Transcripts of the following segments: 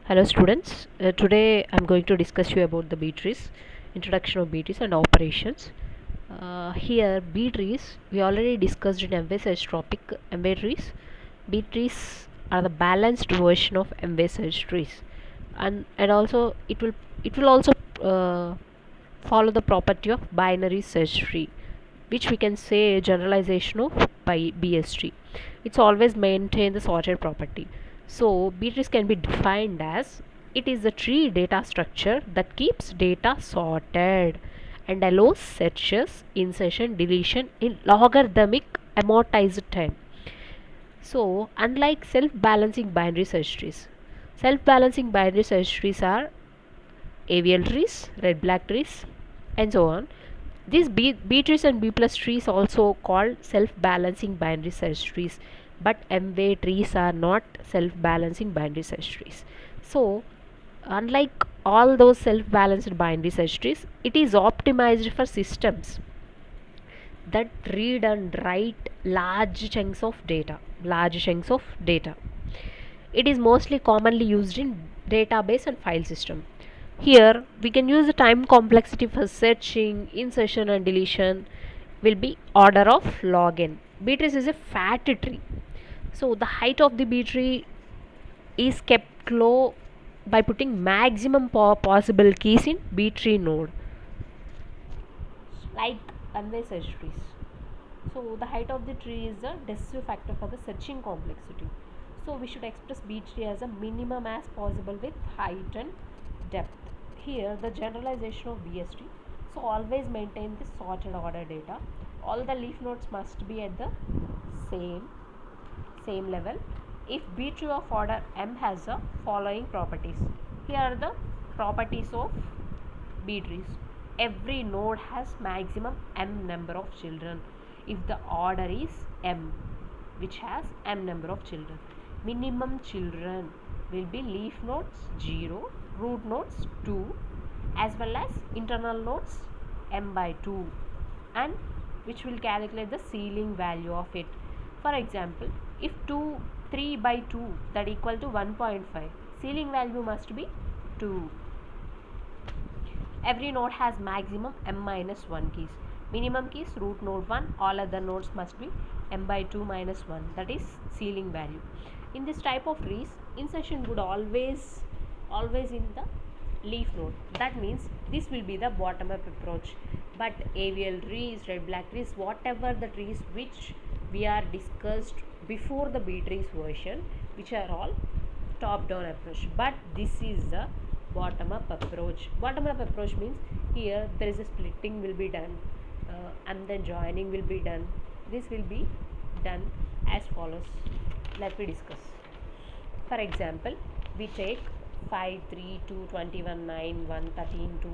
Hello students, today I'm going to discuss you about the B trees, introduction of B trees and operations. Here B trees, we already discussed in MVSH topic MV trees. B trees are the balanced version of MVSH trees, and also it will also uh, follow the property of binary search tree, which we can say a generalization of by BST. It's always maintain the sorted property. So B-trees can be defined as it is a tree data structure that keeps data sorted and allows searches, insertion, deletion in logarithmic amortized time. So unlike self-balancing binary search trees, self-balancing binary search trees are AVL trees, red black trees, and so on. These B trees and B plus trees also called self-balancing binary search trees, but MV trees are not self-balancing binary search trees. So, unlike all those self-balanced binary search trees, it is optimized for systems that read and write large chunks of data. It is mostly commonly used in database and file system. Here we can use the time complexity for searching, insertion and deletion will be order of log n. B tree is a fat tree. So the height of the B tree is kept low by putting maximum possible keys in B tree node, like unway search trees. So the height of the tree is a decisive factor for the searching complexity. So we should express B tree as a minimum as possible with height and depth. Here the generalization of BST. So always maintain the sorted order data. All the leaf nodes must be at the same level. If B tree of order M has the following properties. Here are the properties of B trees. Every node has maximum M number of children if the order is M, which has M number of children. Minimum children will be leaf nodes 0, root nodes 2, as well as internal nodes M by 2, and which will calculate the ceiling value of it. For example, if 3 by 2 that equal to 1.5, ceiling value must be 2. Every node has maximum m minus 1 keys. Minimum keys root node 1, all other nodes must be m by 2 minus 1, that is ceiling value. In this type of trees, insertion would always in the leaf node. That means this will be the bottom up approach. But AVL trees, red black trees, whatever the trees which we are discussed before the B trees version, which are all top down approach, but this is the bottom up approach. Bottom up approach means here there is a splitting will be done, and then joining will be done. This will be done as follows. Let me discuss. For example, we take 5, 3, 2, 21, 9, 1, 13, 2,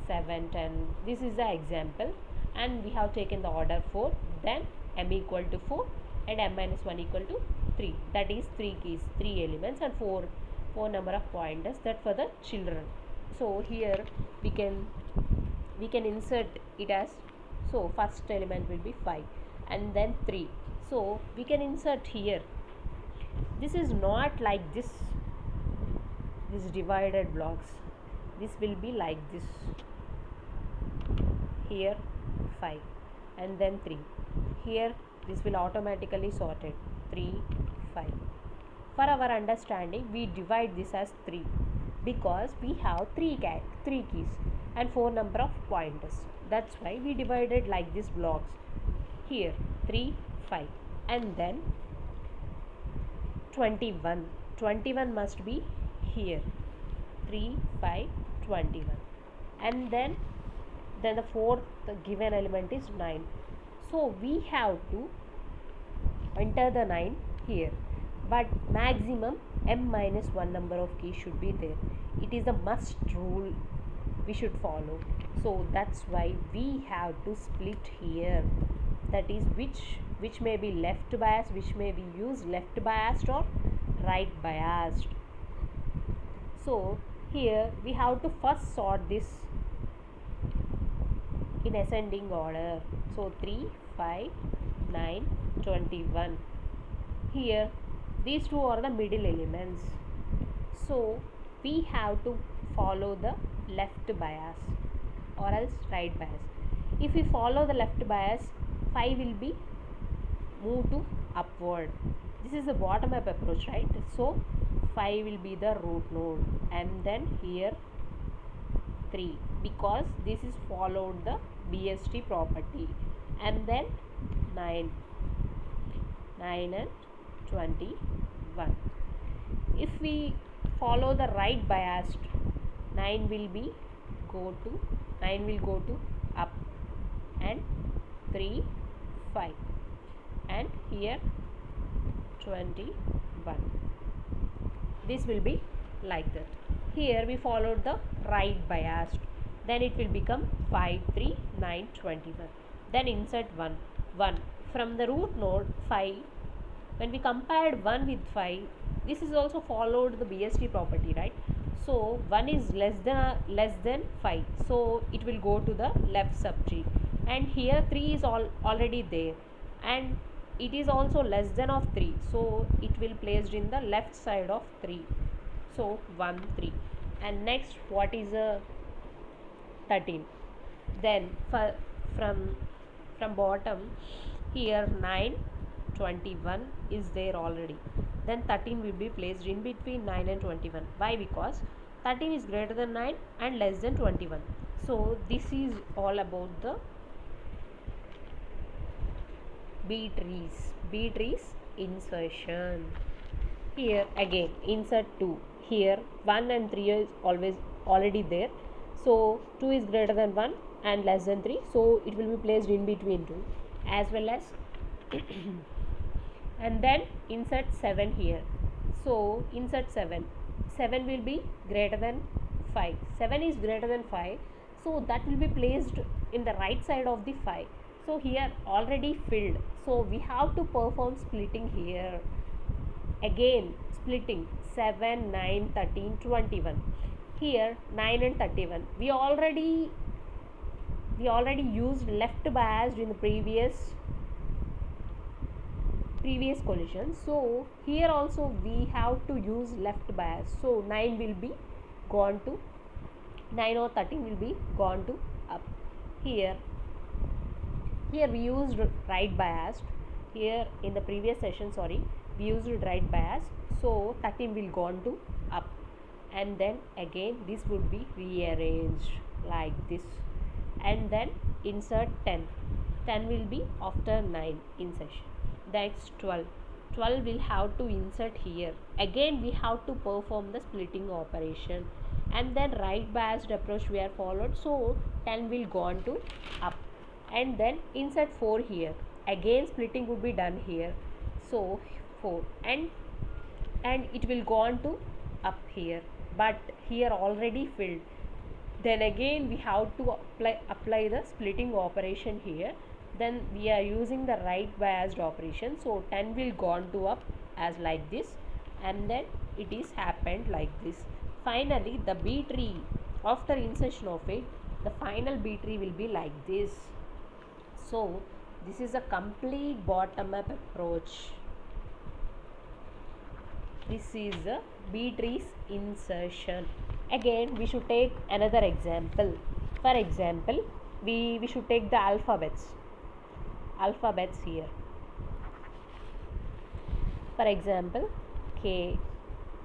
7, 10. This is the example, and we have taken the order 4, then m equal to 4 and m minus 1 equal to 3. That is 3 keys, 3 elements, and 4 number of pointers, that for the children. So here we can insert it as, so first element will be 5 and then 3. So we can insert here. This is not like this divided blocks. This will be like this. Here 5 and then 3. Here this will automatically sorted 3, 5. For our understanding, we divide this as 3 because we have 3 keys and 4 number of pointers. That's why we divided like this blocks. Here 3, 5 and then 21. 21 must be here. 3, 5, 21. And then the fourth given element is 9. So we have to enter the 9 here. But maximum m minus 1 number of keys should be there. It is a must rule we should follow. So that's why we have to split here. That is which may be left biased, which may be used left biased or right biased. So here we have to first sort this in ascending order. So 3, 5, 9, 21. Here these two are the middle elements. So we have to follow the left bias or else right bias. If we follow the left bias, 5 will be move to upward. This is the bottom up approach, right? So 5 will be the root node, and then here 3, because this is followed the BST property, and then 9 and 21. If we follow the right biased, 9 will go to up, and 3 5, and here 21. This will be like that. Here we followed the right biased, then it will become 5 3 9 21. Then insert 1 from the root node 5. When we compared 1 with 5, this is also followed the BST property, right? So 1 is less than 5, so it will go to the left subtree, and here 3 is already there, and it is also less than of 3, so it will placed in the left side of 3. So 1 3. And next, what is a 13? Then from bottom, here 9 21 is there already, then 13 will be placed in between 9 and 21. Why? Because 13 is greater than 9 and less than 21. So this is all about the B trees insertion. Here again insert 2. Here 1 and 3 is already there, so 2 is greater than 1 and less than 3, so it will be placed in between 2, as well as and then insert 7 here. So insert 7 will be greater than 5. 7 is greater than 5, so that will be placed in the right side of the 5. So here already filled, so we have to perform splitting here. Again splitting 7 9 13 21. Here 9 and 31, we already used left biased in the previous collision, so here also we have to use left bias. So 9 will be gone to 9 or 13 will be gone to up. Here we used right biased. Here in the previous session, we used right bias, so 13 will gone to up, and then again this would be rearranged like this, and then insert 10 will be after 9 insertion. That's 12 will have to insert here. Again we have to perform the splitting operation, and then right biased approach we are followed, so 10 will gone to up, and then insert 4 here. Again splitting would be done here, so 4, and it will go on to up here, but here already filled. Then again we have to apply the splitting operation here. Then we are using the right biased operation, so 10 will go on to up as like this, and then it is happened like this. Finally the B tree, after insertion of it, the final B tree will be like this. So this is a complete bottom up approach. This is the B trees insertion. Again we should take another example. For example, we should take the alphabets here. For example, K,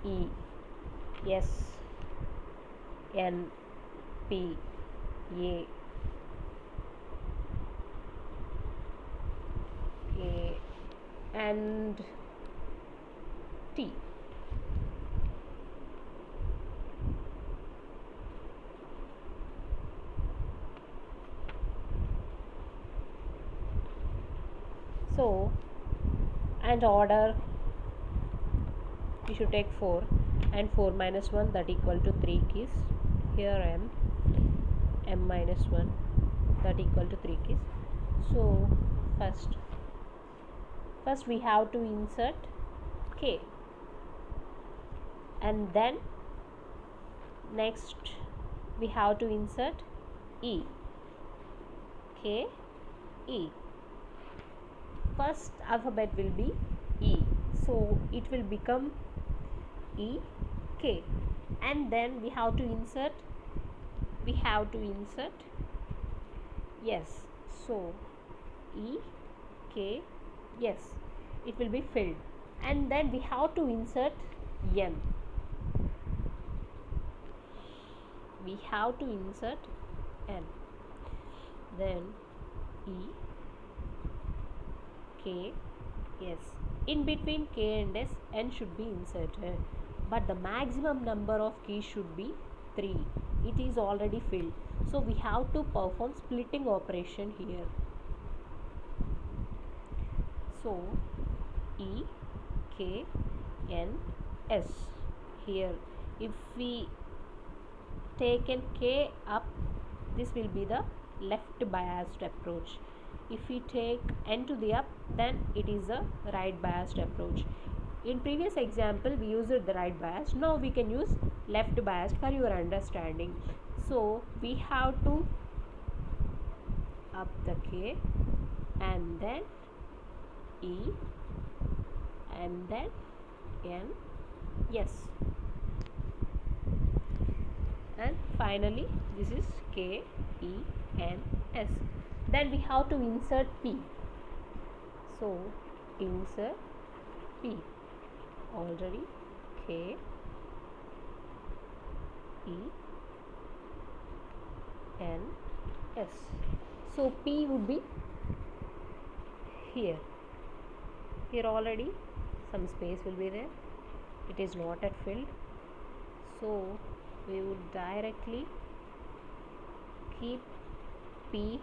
E, S, N, P, A, and T. So, and order we should take 4, and 4 minus 1, that equal to 3 keys. Here M minus 1, that equal to 3 keys. So first we have to insert K, and then next we have to insert E. K, E. First alphabet will be E, so it will become E, K. K, and then we have to insert yes. So E K, yes, it will be filled, and then we have to insert N. We have to insert N. Then E K, yes. In between K and S, N should be inserted, but the maximum number of keys should be 3. It is already filled, so we have to perform splitting operation here. So E K N S. Here if we take an K up, this will be the left biased approach. If we take N to the up, then it is a right biased approach. In previous example we used the right bias, now we can use left biased for your understanding. So we have to up the K, and then E, and then N, yes, and finally this is K E N S. Then we have to insert P. So insert P, already K E N S. So P would be here. Here already some space will be there. It is not at filled. So we would directly keep P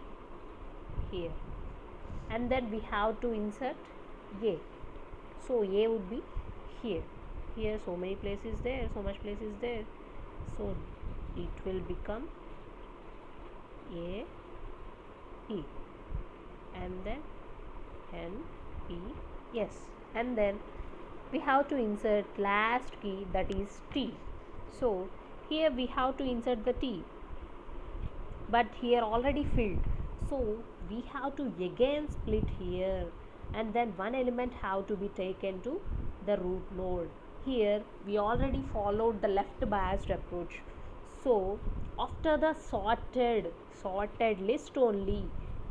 here, and then we have to insert A. So A would be here. Here so many places there, so much place is there. So it will become A E, and then N E, yes, and then we have to insert last key, that is T. So here we have to insert the T, but here already filled, so we have to again split here, and then one element have to be taken to the root node. Here we already followed the left biased approach, so after the sorted list only,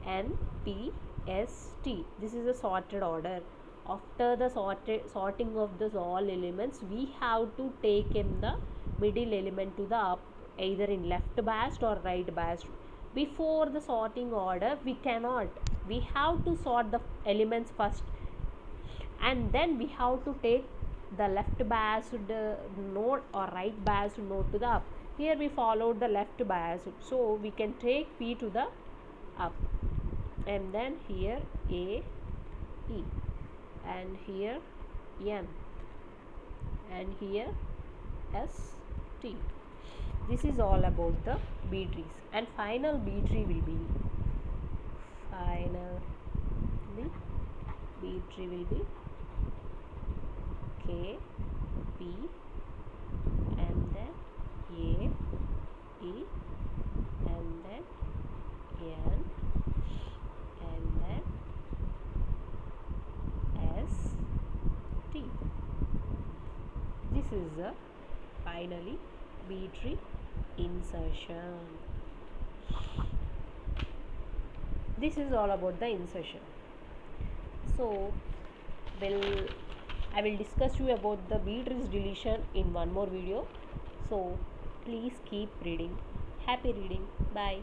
N T S T, this is a sorted order. After the sorting of this all elements, we have to take in the middle element to the up, either in left biased or right biased. Before the sorting order we cannot, we have to sort the elements first, and then we have to take the left biased node or right biased node to the up. Here we followed the left biased, so we can take P to the up, and then here A E, and here N, and here S T. This is all about the B trees, and final B tree will be K P, and then A E, and then N, and then S T. This is the finally B tree insertion. This is all about the insertion. So I will discuss you about the B trees deletion in one more video. So please keep reading. Happy reading. Bye.